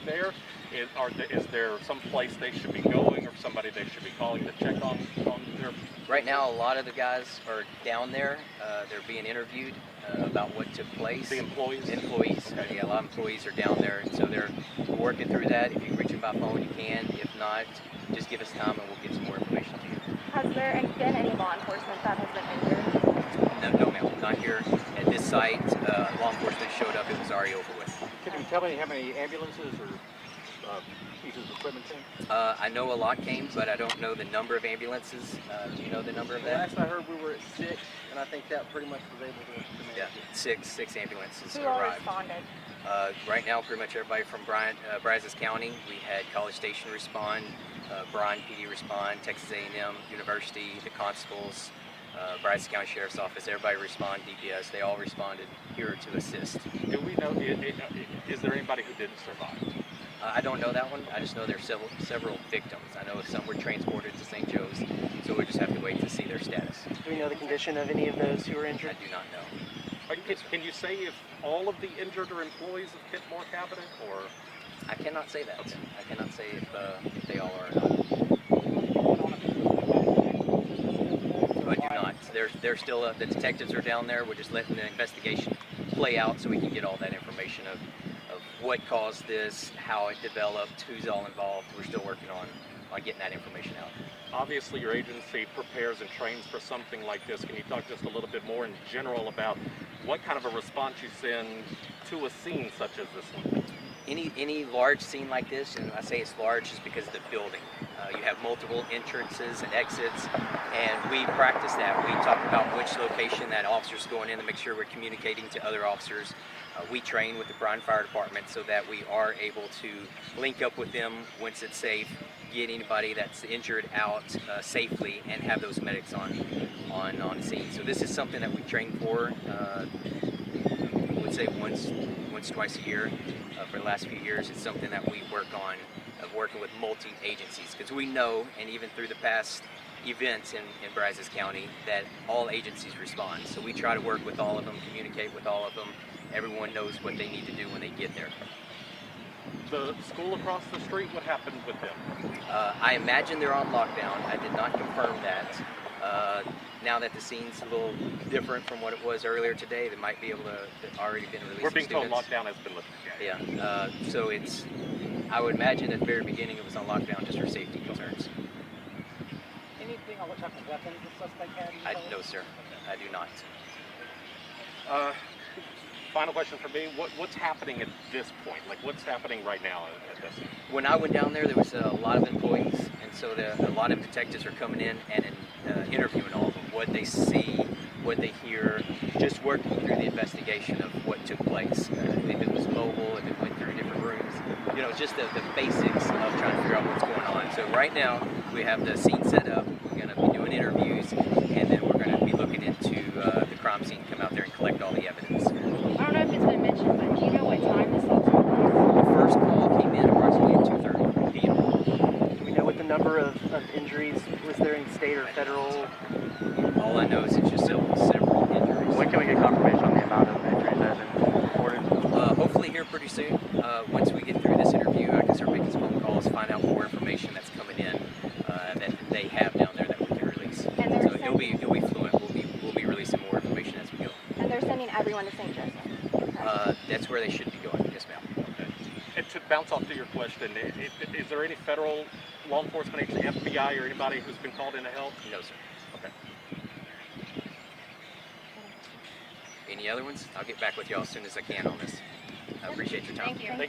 there? Is there some place they should be going or somebody they should be calling to check on their... Right now, a lot of the guys are down there. They're being interviewed about what took place. The employees? Employees. Okay. Yeah, a lot of employees are down there, and so they're working through that. If you can reach them by phone, you can. If not, just give us time and we'll get some more information to you. Has there been any law enforcement that has been injured? No, ma'am, not here at this site. Law enforcement showed up. It was already over with. Can you tell me how many ambulances or pieces of equipment came? I know a lot came, but I don't know the number of ambulances. Do you know the number of that? Last I heard, we were at 6, and I think that pretty much was able to manage Yeah, it. six ambulances Who all arrived. responded? Right now, pretty much everybody from Brazos County. We had College Station respond, Bryan PD respond, Texas A&M University, the constables, Brazos County Sheriff's Office. Everybody respond. DPS. They all responded here to assist. Do we know, is there anybody who didn't survive? I don't know that one. I just know there's several victims. I know some were transported to St. Joe's, so we just have to wait to see their status. Do we know the condition of any of those who were I injured? do not know. Can you say if all of the injured are employees of Kitmore Cabinet, or? I cannot say that. I cannot say if they all are or not. I do not. They're still, the detectives are down there. We're just letting the investigation play out so we can get all that information of what caused this, how it developed, who's all involved. We're still working on getting that information out. Obviously, your agency prepares and trains for something like this. Can you talk just a little bit more in general about what kind of a response you send to a scene such as this one? Any large scene like this, and I say it's large just because of the building. You have multiple entrances and exits, and we practice that. We talk about which location that officer's going in to make sure we're communicating to other officers. We train with the Bryan Fire Department so that we are able to link up with them once it's safe, get anybody that's injured out safely, and have those medics on scene. So this is something that we train for. I would say once, twice a year for the last few years. It's something that we work on, working with multi-agencies, because we know, and even through the past events in Brazos County, that all agencies respond. So we try to work with all of them, communicate with all of them. Everyone knows what they need to do when they get there. The school across the street, what happened with them? I imagine they're on lockdown. I did not confirm that. Now that the scene's a little different from what it was earlier today, they might be able to already been released. We're being told students. lockdown has been lifted. Yeah, so I would imagine at the very beginning it was on lockdown just for safety concerns. Anything on what type of weapons the suspect had? No, sir. I do not. Final question for me, what's happening at this point? Like, what's happening right now at this? When I went down there was a lot of employees, and so a lot of detectives are coming in and interviewing all of them, what they see, what they hear, just working through the investigation of what took place. If it was mobile, if it went through different rooms, you know, just the basics of trying to figure out what's going on. So right now, we have the scene set up. We're going to be doing interviews, and then we're going to be looking into the crime scene, come out there and collect all the evidence. I don't know if it's been mentioned, but do you know what time this all took place? The first call came in approximately at 2:30 p.m. Do we know what the number of injuries, was there any state or federal? All I know is it's just several injuries. When can we get confirmation on the amount of injuries that have been reported? Hopefully here pretty soon. Once we get through this interview, I can start making some phone calls, find out more information that's coming in that they have down there that we can release. So it'll be fluent. We'll be releasing more information as we go. And they're sending everyone to St. Joseph. That's where they should be going. Yes, ma'am. Okay. And to bounce off to your question, is there any federal law enforcement agency, FBI, or anybody who's been called in to help? No, sir. Okay. Any other ones? I'll get back with y'all as soon as I can on this. I appreciate your time. Thank you.